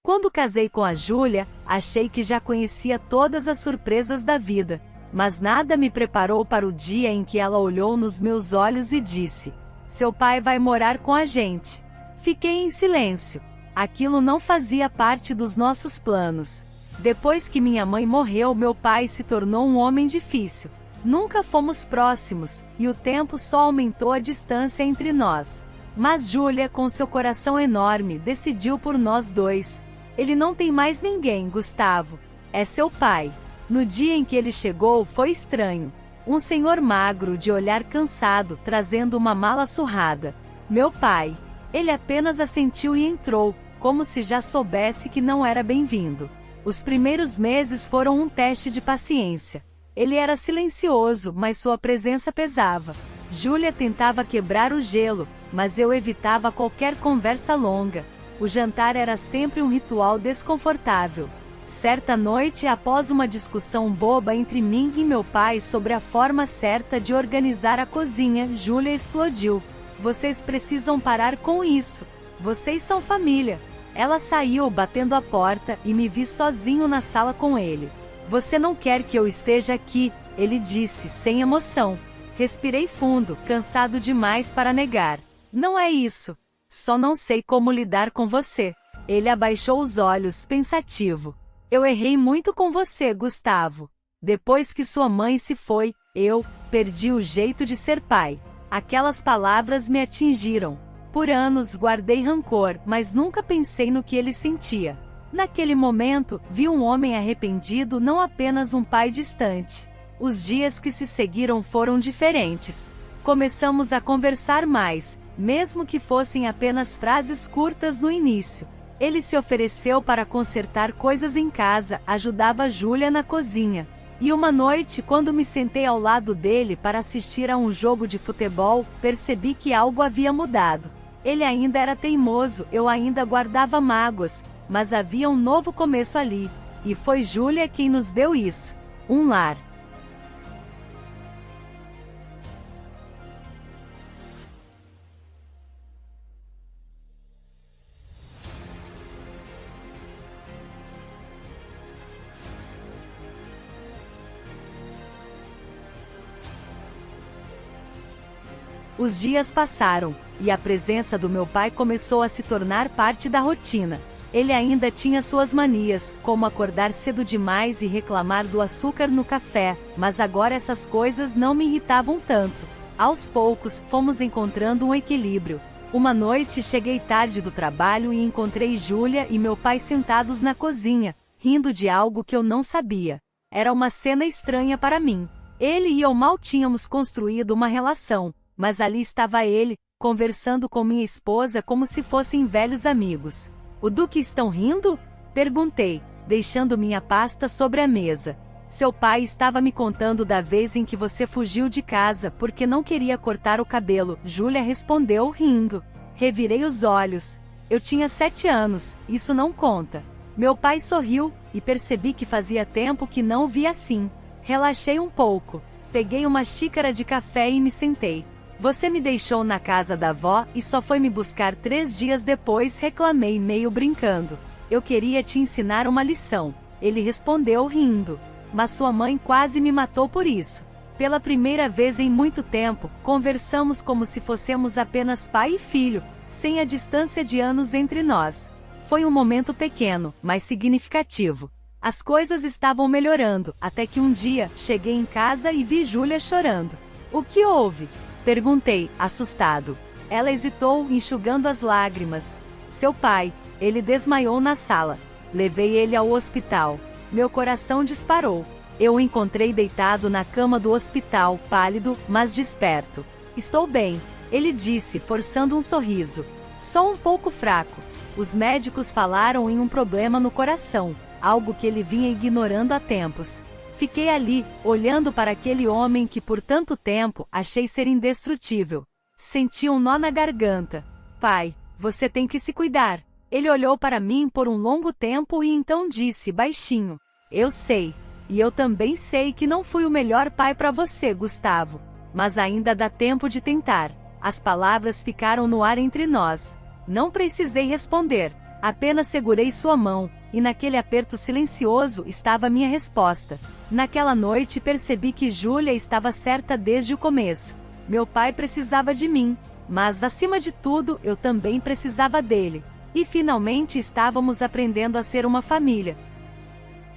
Quando casei com a Júlia, achei que já conhecia todas as surpresas da vida, mas nada me preparou para o dia em que ela olhou nos meus olhos e disse: "Seu pai vai morar com a gente." Fiquei em silêncio. Aquilo não fazia parte dos nossos planos. Depois que minha mãe morreu, meu pai se tornou um homem difícil. Nunca fomos próximos, e o tempo só aumentou a distância entre nós. Mas Júlia, com seu coração enorme, decidiu por nós dois. Ele não tem mais ninguém, Gustavo. É seu pai. No dia em que ele chegou, foi estranho. Um senhor magro, de olhar cansado, trazendo uma mala surrada. Meu pai. Ele apenas assentiu e entrou, como se já soubesse que não era bem-vindo. Os primeiros meses foram um teste de paciência. Ele era silencioso, mas sua presença pesava. Júlia tentava quebrar o gelo, mas eu evitava qualquer conversa longa. O jantar era sempre um ritual desconfortável. Certa noite, após uma discussão boba entre mim e meu pai sobre a forma certa de organizar a cozinha, Júlia explodiu. "Vocês precisam parar com isso. Vocês são família." Ela saiu batendo a porta e me vi sozinho na sala com ele. "Você não quer que eu esteja aqui," ele disse, sem emoção. Respirei fundo, cansado demais para negar. "Não é isso. Só não sei como lidar com você." Ele abaixou os olhos, pensativo. "Eu errei muito com você, Gustavo. Depois que sua mãe se foi, eu perdi o jeito de ser pai." Aquelas palavras me atingiram. Por anos guardei rancor, mas nunca pensei no que ele sentia. Naquele momento, vi um homem arrependido, não apenas um pai distante. Os dias que se seguiram foram diferentes. Começamos a conversar mais, mesmo que fossem apenas frases curtas no início. Ele se ofereceu para consertar coisas em casa, ajudava Júlia na cozinha. E uma noite, quando me sentei ao lado dele para assistir a um jogo de futebol, percebi que algo havia mudado. Ele ainda era teimoso, eu ainda guardava mágoas, mas havia um novo começo ali. E foi Júlia quem nos deu isso. Um lar. Os dias passaram, e a presença do meu pai começou a se tornar parte da rotina. Ele ainda tinha suas manias, como acordar cedo demais e reclamar do açúcar no café, mas agora essas coisas não me irritavam tanto. Aos poucos, fomos encontrando um equilíbrio. Uma noite cheguei tarde do trabalho e encontrei Júlia e meu pai sentados na cozinha, rindo de algo que eu não sabia. Era uma cena estranha para mim. Ele e eu mal tínhamos construído uma relação. Mas ali estava ele, conversando com minha esposa como se fossem velhos amigos. "Do que estão rindo?" perguntei, deixando minha pasta sobre a mesa. "Seu pai estava me contando da vez em que você fugiu de casa porque não queria cortar o cabelo," Júlia respondeu rindo. Revirei os olhos. Eu tinha 7 anos, isso não conta. Meu pai sorriu, e percebi que fazia tempo que não o via assim. Relaxei um pouco. Peguei uma xícara de café e me sentei. "Você me deixou na casa da avó e só foi me buscar 3 dias depois", reclamei meio brincando. "Eu queria te ensinar uma lição." Ele respondeu rindo. "Mas sua mãe quase me matou por isso." Pela primeira vez em muito tempo, conversamos como se fôssemos apenas pai e filho, sem a distância de anos entre nós. Foi um momento pequeno, mas significativo. As coisas estavam melhorando, até que um dia, cheguei em casa e vi Júlia chorando. "O que houve?" perguntei, assustado. Ela hesitou, enxugando as lágrimas. "Seu pai, ele desmaiou na sala. Levei ele ao hospital." Meu coração disparou. Eu o encontrei deitado na cama do hospital, pálido, mas desperto. "Estou bem," ele disse, forçando um sorriso. "Só um pouco fraco." Os médicos falaram em um problema no coração, algo que ele vinha ignorando há tempos. Fiquei ali, olhando para aquele homem que por tanto tempo achei ser indestrutível. Senti um nó na garganta. "Pai, você tem que se cuidar." Ele olhou para mim por um longo tempo e então disse baixinho: "Eu sei. E eu também sei que não fui o melhor pai para você, Gustavo. Mas ainda dá tempo de tentar." As palavras ficaram no ar entre nós. Não precisei responder. Apenas segurei sua mão, e naquele aperto silencioso estava minha resposta. Naquela noite percebi que Júlia estava certa desde o começo. Meu pai precisava de mim, mas acima de tudo eu também precisava dele. E finalmente estávamos aprendendo a ser uma família.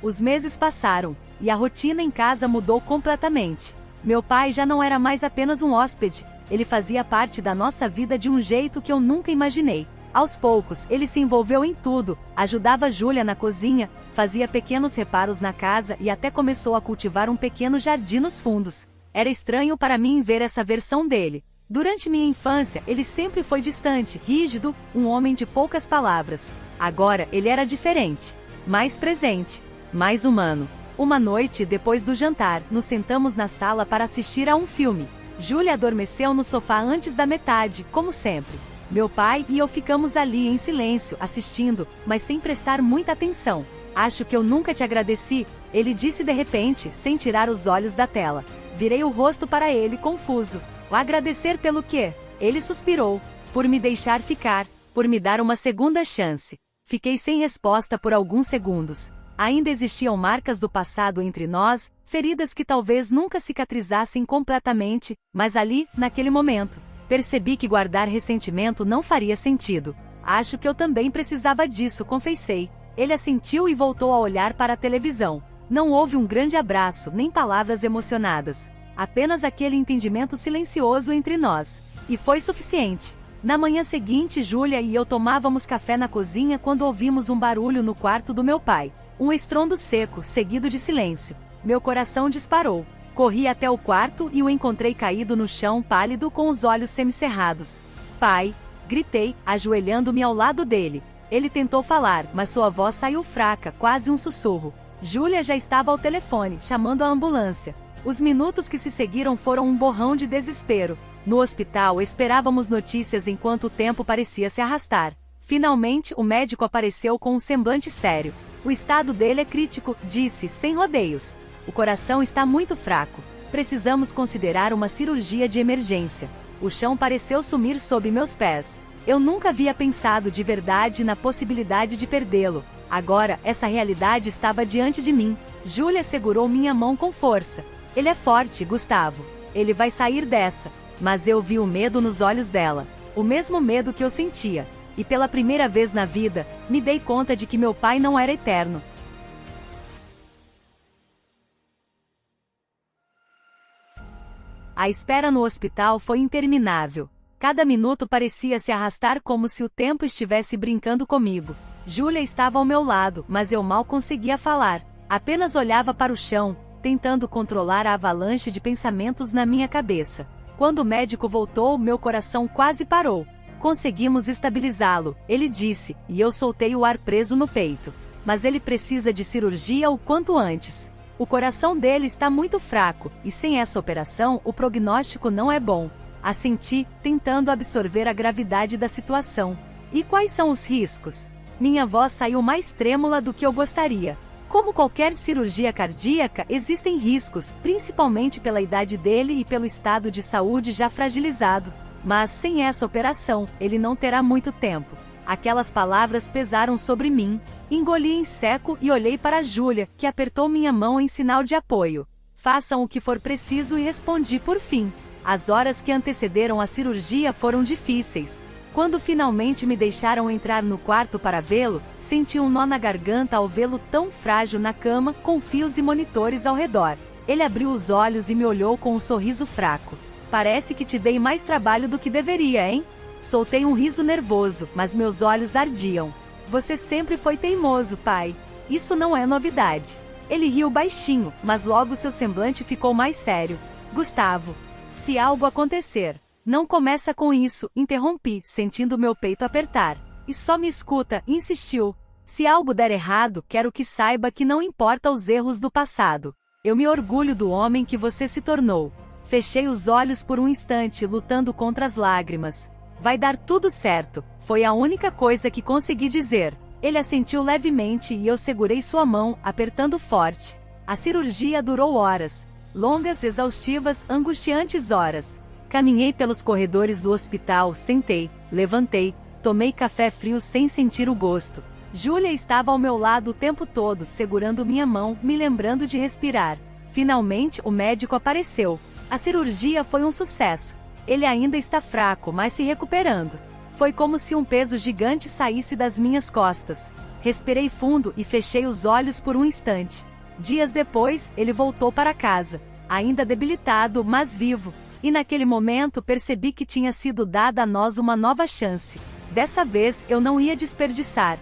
Os meses passaram, e a rotina em casa mudou completamente. Meu pai já não era mais apenas um hóspede, ele fazia parte da nossa vida de um jeito que eu nunca imaginei. Aos poucos, ele se envolveu em tudo, ajudava Júlia na cozinha, fazia pequenos reparos na casa e até começou a cultivar um pequeno jardim nos fundos. Era estranho para mim ver essa versão dele. Durante minha infância, ele sempre foi distante, rígido, um homem de poucas palavras. Agora, ele era diferente, mais presente, mais humano. Uma noite, depois do jantar, nos sentamos na sala para assistir a um filme. Júlia adormeceu no sofá antes da metade, como sempre. Meu pai e eu ficamos ali em silêncio, assistindo, mas sem prestar muita atenção. Acho que eu nunca te agradeci, ele disse de repente, sem tirar os olhos da tela. Virei o rosto para ele, confuso. O agradecer pelo quê? Ele suspirou. Por me deixar ficar, por me dar uma segunda chance. Fiquei sem resposta por alguns segundos. Ainda existiam marcas do passado entre nós, feridas que talvez nunca cicatrizassem completamente, mas ali, naquele momento, percebi que guardar ressentimento não faria sentido. Acho que eu também precisava disso, confessei. Ele assentiu e voltou a olhar para a televisão. Não houve um grande abraço, nem palavras emocionadas. Apenas aquele entendimento silencioso entre nós. E foi suficiente. Na manhã seguinte, Júlia e eu tomávamos café na cozinha quando ouvimos um barulho no quarto do meu pai. Um estrondo seco, seguido de silêncio. Meu coração disparou. Corri até o quarto e o encontrei caído no chão, pálido, com os olhos semicerrados. Pai! Gritei, ajoelhando-me ao lado dele. Ele tentou falar, mas sua voz saiu fraca, quase um sussurro. Júlia já estava ao telefone, chamando a ambulância. Os minutos que se seguiram foram um borrão de desespero. No hospital, esperávamos notícias enquanto o tempo parecia se arrastar. Finalmente, o médico apareceu com um semblante sério. O estado dele é crítico, disse, sem rodeios. O coração está muito fraco. Precisamos considerar uma cirurgia de emergência. O chão pareceu sumir sob meus pés. Eu nunca havia pensado de verdade na possibilidade de perdê-lo. Agora, essa realidade estava diante de mim. Júlia segurou minha mão com força. Ele é forte, Gustavo. Ele vai sair dessa. Mas eu vi o medo nos olhos dela. O mesmo medo que eu sentia. E pela primeira vez na vida, me dei conta de que meu pai não era eterno. A espera no hospital foi interminável. Cada minuto parecia se arrastar como se o tempo estivesse brincando comigo. Júlia estava ao meu lado, mas eu mal conseguia falar. Apenas olhava para o chão, tentando controlar a avalanche de pensamentos na minha cabeça. Quando o médico voltou, meu coração quase parou. Conseguimos estabilizá-lo, ele disse, e eu soltei o ar preso no peito. Mas ele precisa de cirurgia o quanto antes. O coração dele está muito fraco, e sem essa operação, o prognóstico não é bom. Assenti, tentando absorver a gravidade da situação. E quais são os riscos? Minha voz saiu mais trêmula do que eu gostaria. Como qualquer cirurgia cardíaca, existem riscos, principalmente pela idade dele e pelo estado de saúde já fragilizado. Mas sem essa operação, ele não terá muito tempo. Aquelas palavras pesaram sobre mim. Engoli em seco e olhei para Júlia, que apertou minha mão em sinal de apoio. Façam o que for preciso e respondi por fim. As horas que antecederam a cirurgia foram difíceis. Quando finalmente me deixaram entrar no quarto para vê-lo, senti um nó na garganta ao vê-lo tão frágil na cama, com fios e monitores ao redor. Ele abriu os olhos e me olhou com um sorriso fraco. Parece que te dei mais trabalho do que deveria, hein? Soltei um riso nervoso, mas meus olhos ardiam. Você sempre foi teimoso, pai. Isso não é novidade. Ele riu baixinho, mas logo seu semblante ficou mais sério. Gustavo, se algo acontecer, não começa com isso, interrompi, sentindo meu peito apertar. E só me escuta, insistiu. Se algo der errado, quero que saiba que não importa os erros do passado. Eu me orgulho do homem que você se tornou. Fechei os olhos por um instante, lutando contra as lágrimas. Vai dar tudo certo, foi a única coisa que consegui dizer. Ele assentiu levemente e eu segurei sua mão, apertando forte. A cirurgia durou horas. Longas, exaustivas, angustiantes horas. Caminhei pelos corredores do hospital, sentei, levantei, Tomei café frio sem sentir o gosto. Júlia estava ao meu lado o tempo todo, segurando minha mão, me lembrando de respirar. Finalmente, o médico apareceu. A cirurgia foi um sucesso. Ele ainda está fraco, mas se recuperando. Foi como se um peso gigante saísse das minhas costas. Respirei fundo e fechei os olhos por um instante. Dias depois, ele voltou para casa, ainda debilitado, mas vivo. E naquele momento percebi que tinha sido dada a nós uma nova chance. Dessa vez eu não ia desperdiçar.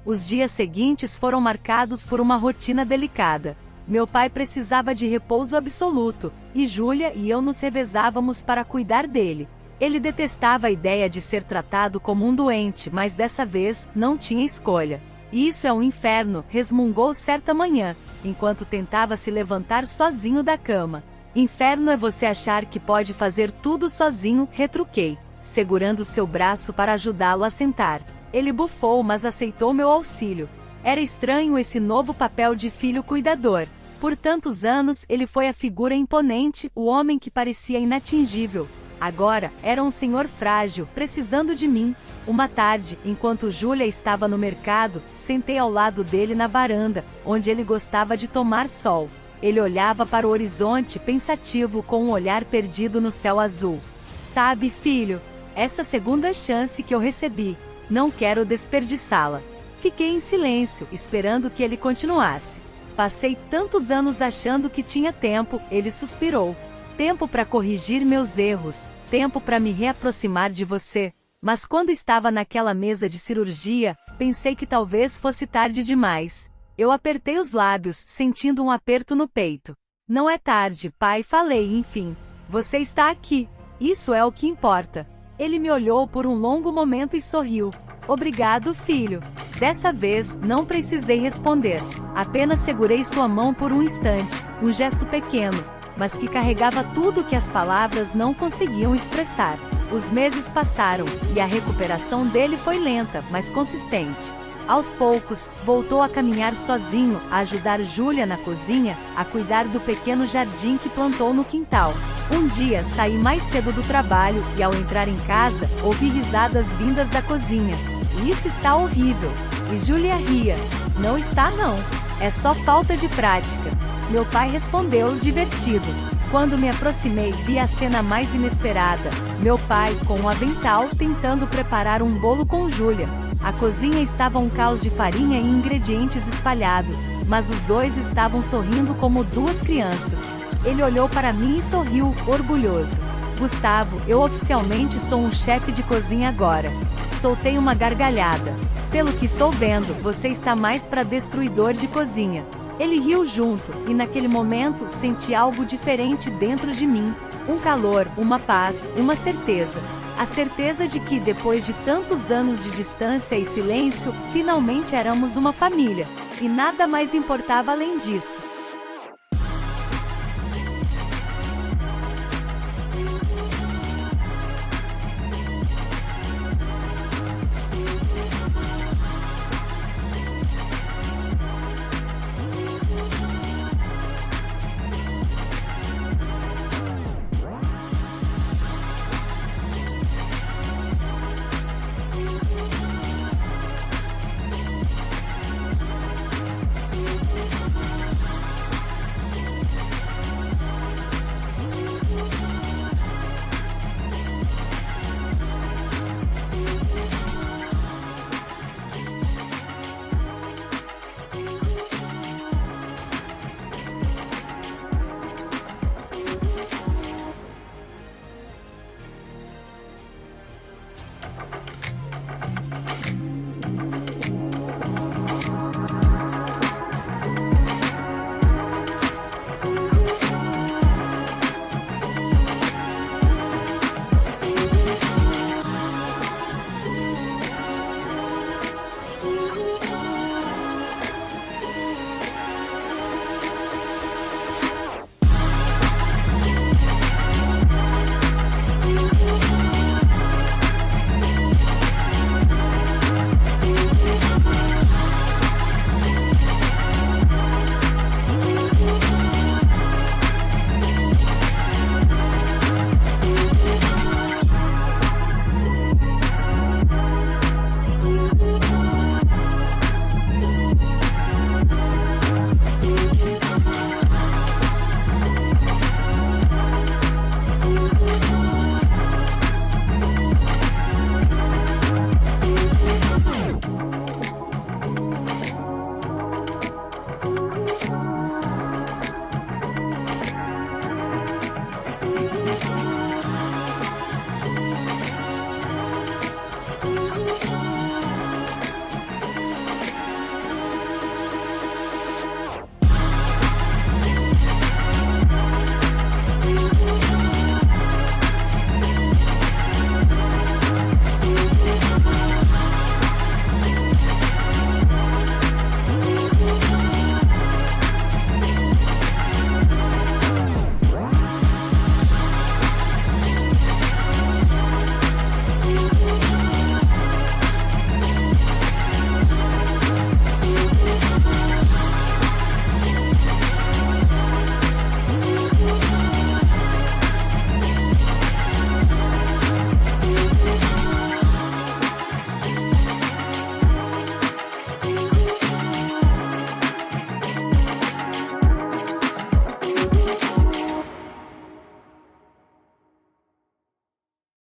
Os dias seguintes foram marcados por uma rotina delicada. Meu pai precisava de repouso absoluto, e Júlia e eu nos revezávamos para cuidar dele. Ele detestava a ideia de ser tratado como um doente, mas dessa vez não tinha escolha. Isso é um inferno, resmungou certa manhã, enquanto tentava se levantar sozinho da cama. Inferno é você achar que pode fazer tudo sozinho, retruquei, segurando seu braço para ajudá-lo a sentar. Ele bufou, mas aceitou meu auxílio. Era estranho esse novo papel de filho cuidador. Por tantos anos ele foi a figura imponente, o homem que parecia inatingível. Agora, era um senhor frágil, precisando de mim. Uma tarde, enquanto Júlia estava no mercado, sentei ao lado dele na varanda, onde ele gostava de tomar sol. Ele olhava para o horizonte, pensativo, com um olhar perdido no céu azul. Sabe, filho, essa segunda chance que eu recebi, não quero desperdiçá-la. Fiquei em silêncio, esperando que ele continuasse. Passei tantos anos achando que tinha tempo, ele suspirou. Tempo para corrigir meus erros, tempo para me reaproximar de você. Mas quando estava naquela mesa de cirurgia, pensei que talvez fosse tarde demais. Eu apertei os lábios, sentindo um aperto no peito. Não é tarde, pai, falei, enfim. Você está aqui. Isso é o que importa. Ele me olhou por um longo momento e sorriu. Obrigado, filho. Dessa vez, não precisei responder. Apenas segurei sua mão por um instante, um gesto pequeno, mas que carregava tudo que as palavras não conseguiam expressar. Os meses passaram, e a recuperação dele foi lenta, mas consistente. Aos poucos, voltou a caminhar sozinho, a ajudar Júlia na cozinha, a cuidar do pequeno jardim que plantou no quintal. Um dia saí mais cedo do trabalho e ao entrar em casa, ouvi risadas vindas da cozinha. Isso está horrível. E Júlia ria. Não está não. É só falta de prática. Meu pai respondeu, divertido. Quando me aproximei, vi a cena mais inesperada. Meu pai, com um avental, tentando preparar um bolo com Júlia. A cozinha estava um caos de farinha e ingredientes espalhados, mas os dois estavam sorrindo como duas crianças. Ele olhou para mim e sorriu, orgulhoso. Gustavo, eu oficialmente sou um chefe de cozinha agora. Soltei uma gargalhada. Pelo que estou vendo, você está mais para destruidor de cozinha. Ele riu junto, e naquele momento, senti algo diferente dentro de mim. Um calor, uma paz, uma certeza. A certeza de que, depois de tantos anos de distância e silêncio, finalmente éramos uma família. E nada mais importava além disso.